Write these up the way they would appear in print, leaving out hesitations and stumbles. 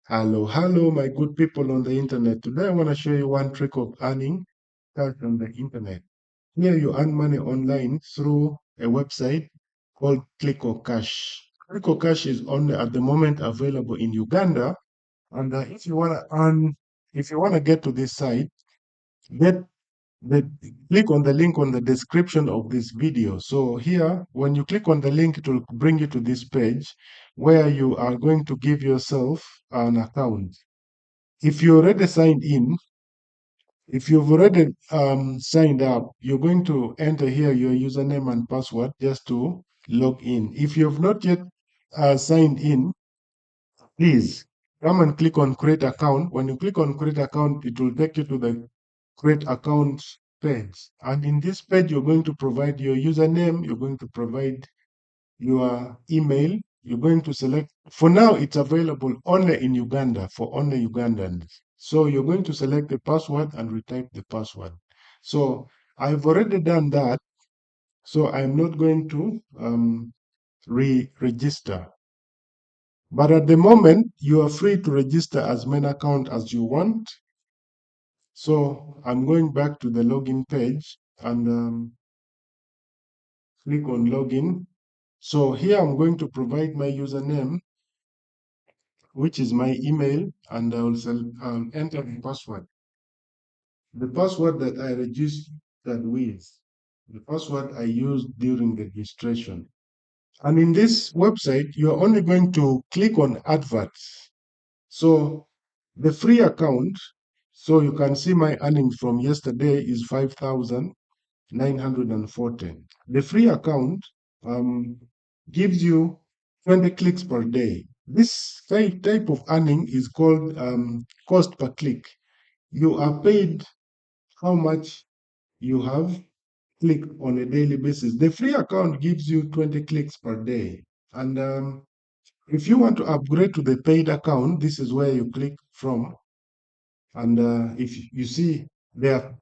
Hello, my good people on the internet. Today I want to show you one trick of earning cash on the internet. Here you earn money online through a website called Click or Cash. Click or Cash is only at the moment available in Uganda. And if you want to get to this site, get the click on the link on the description of this video. So here, when you click on the link, it will bring you to this page where you are going to give yourself an account. If you already signed in, if you've already signed up, you're going to enter here your username and password just to log in. If you've not yet signed in, please come and click on create account. When you click on create account, it will take you to the create account page. And in this page, you're going to provide your username, you're going to provide your email, you're going to select, for now, it's available only in Uganda for only Ugandans. So you're going to select the password and retype the password. So I've already done that. So I'm not going to re-register. But at the moment, you are free to register as many accounts as you want. So I'm going back to the login page and click on login. So here I'm going to provide my username, which is my email, and I'll enter the password. The password that I registered with, the password I used during the registration. And in this website, you're only going to click on adverts. So the free account, so you can see my earnings from yesterday is 5,940. The free account um, gives you 20 clicks per day. This type of earning is called cost per click. You are paid how much you have clicked on a daily basis. The free account gives you 20 clicks per day. And if you want to upgrade to the paid account, this is where you click from. And if you see their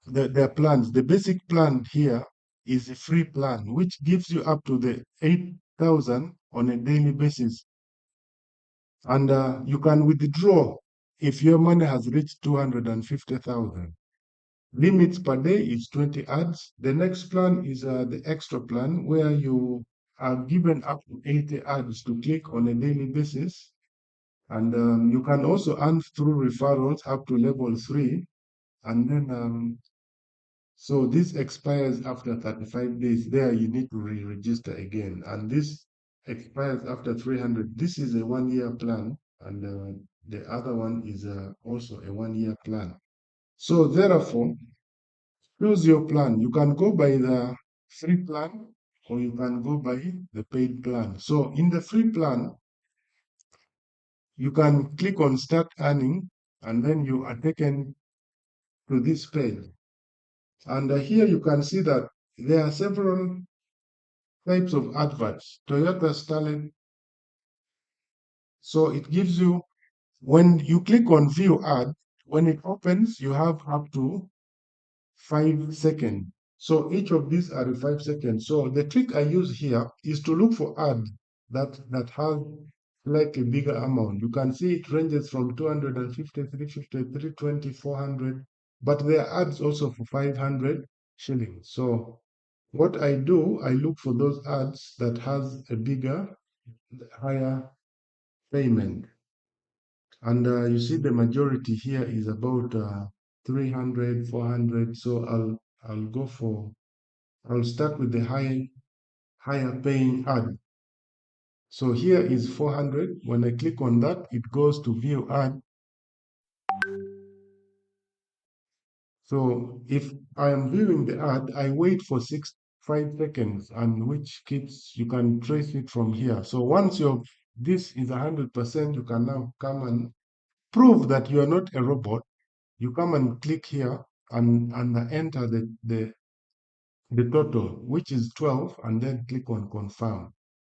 plans, the basic plan here is a free plan, which gives you up to the 8,000 on a daily basis. And you can withdraw if your money has reached 250,000. Limits per day is 20 ads. The next plan is the extra plan where you are given up to 80 ads to click on a daily basis. And you can also earn through referrals up to level 3. And then, so this expires after 35 days. There you need to re-register again. And this expires after 300. This is a 1 year plan. And the other one is also a 1 year plan. So therefore, choose your plan. You can go by the free plan or you can go by the paid plan. So in the free plan, you can click on start earning and then you are taken to this page. And here you can see that there are several types of adverts. Toyota Starlet. So it gives you, when you click on view ad, when it opens, you have up to 5 seconds. So each of these are 5 seconds. So the trick I use here is to look for ad that has like a bigger amount. You can see it ranges from 250, 350, 320, 400, but there are ads also for 500 shillings. So what I do, I look for those ads that has a bigger, higher payment. And you see the majority here is about 300, 400. So I'll go for, I'll start with the higher paying ad. So here is 400. When I click on that, it goes to view ad. So if I am viewing the ad, I wait for 5 seconds, and which keeps, you can trace it from here. So once this is 100%, you can now come and prove that you are not a robot. You come and click here and enter the total, which is 12, and then click on confirm.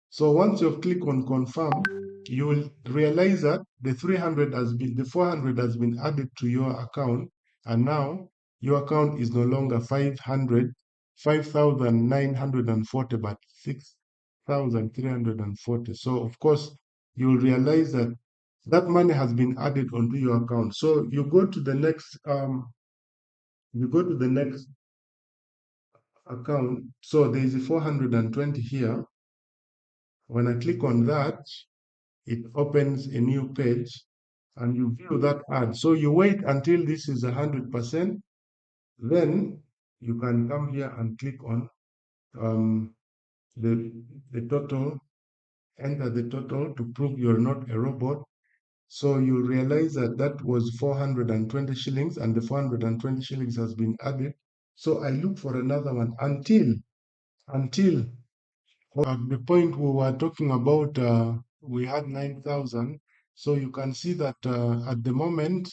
So once you click on confirm, you will realize that the 400 has been added to your account, and now your account is no longer 5,940, but 6,340. So of course, you will realize that that money has been added onto your account. So you go to the next account. So there is 420 here. When I click on that, it opens a new page and you view that ad. So you wait until this is 100%, then you can come here and click on um, the, the total, enter the total to prove you're not a robot. So you realize that that was 420 shillings and the 420 shillings has been added. So I look for another one until at the point we were talking about, we had 9,000. So you can see that at the moment,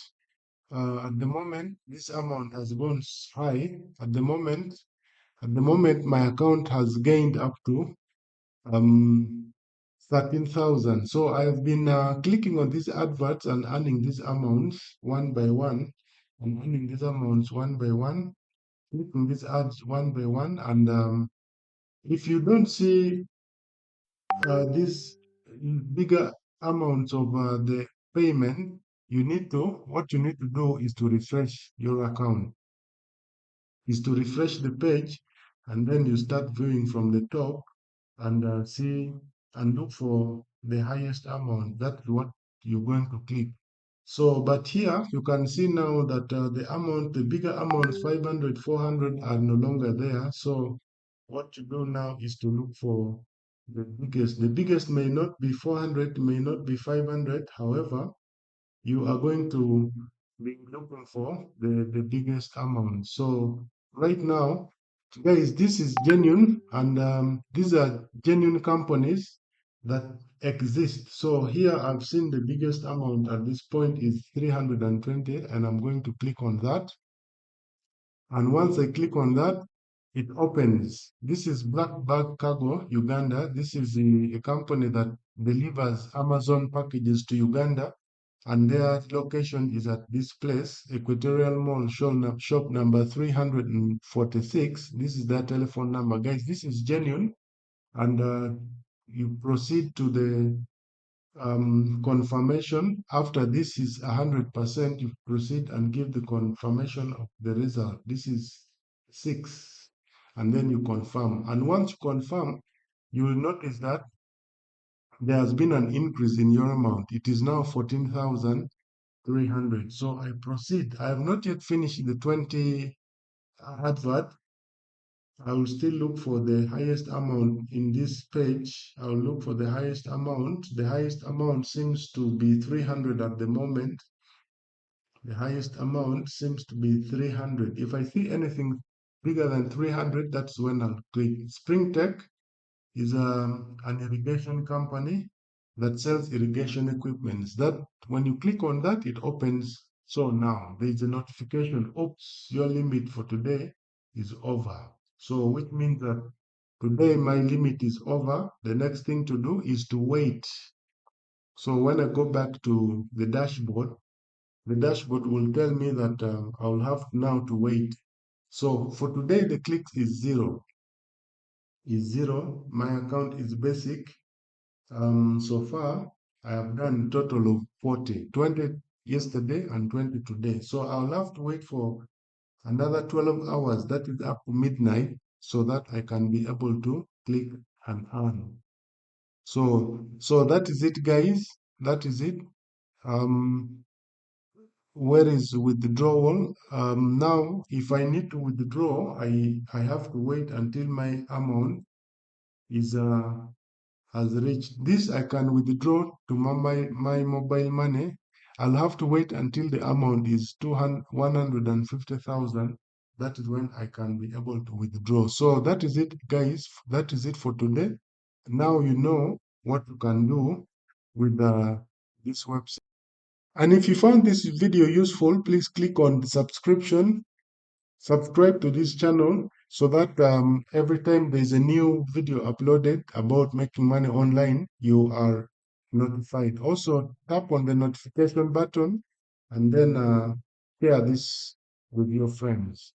this amount has gone high. At the moment, my account has gained up to um, 13,000. So I've been clicking on these adverts and earning these amounts one by one. I'm earning these amounts one by one, clicking these ads one by one. And if you don't see these bigger amounts of the payment, what you need to do is to refresh your account, is to refresh the page, and then you start viewing from the top and see and look for the highest amount. That's what you're going to click. So, but here you can see now that the bigger amounts, 500, 400, are no longer there. So what you do now is to look for the biggest. The biggest may not be 400, may not be 500. However, you are going to be looking for the biggest amount. So right now, guys, this is genuine, and these are genuine companies that exist. So here I've seen the biggest amount at this point is 320, and I'm going to click on that. And once I click on that, it opens. This is Black Bag Cargo, Uganda. This is a company that delivers Amazon packages to Uganda, and their location is at this place, Equatorial Mall, shop number 346. This is their telephone number. Guys, this is genuine, and you proceed to the confirmation. After this is 100%, you proceed and give the confirmation of the result. This is 6, and then you confirm. And once you confirm, you will notice that there has been an increase in your amount. It is now 14,300. So I proceed. I have not yet finished the 20 advert. I will still look for the highest amount in this page. I will look for the highest amount. The highest amount seems to be 300 at the moment. The highest amount seems to be 300. If I see anything bigger than 300, that's when I'll click. Spring Tech is an irrigation company that sells irrigation equipment. That when you click on that, it opens. So now there is a notification. Oops, your limit for today is over. So which means that today my limit is over. The next thing to do is to wait. So when I go back to the dashboard will tell me that I will have now to wait. So for today, the clicks is zero. My account is basic. So far, I have done a total of 40, 20 yesterday and 20 today. So I'll have to wait for another 12 hours, that is up to midnight, so that I can be able to click and earn. So that is it, guys. That is it. Um, where is withdrawal? Now, if I need to withdraw, I have to wait until my amount is has reached this. I can withdraw to my mobile money. I'll have to wait until the amount is 150,000. That is when I can be able to withdraw. So that is it, guys. That is it for today. Now you know what you can do with this website. And if you found this video useful, please click on the subscribe to this channel so that every time there's a new video uploaded about making money online, you are notified. Also, tap on the notification button and then share this with your friends.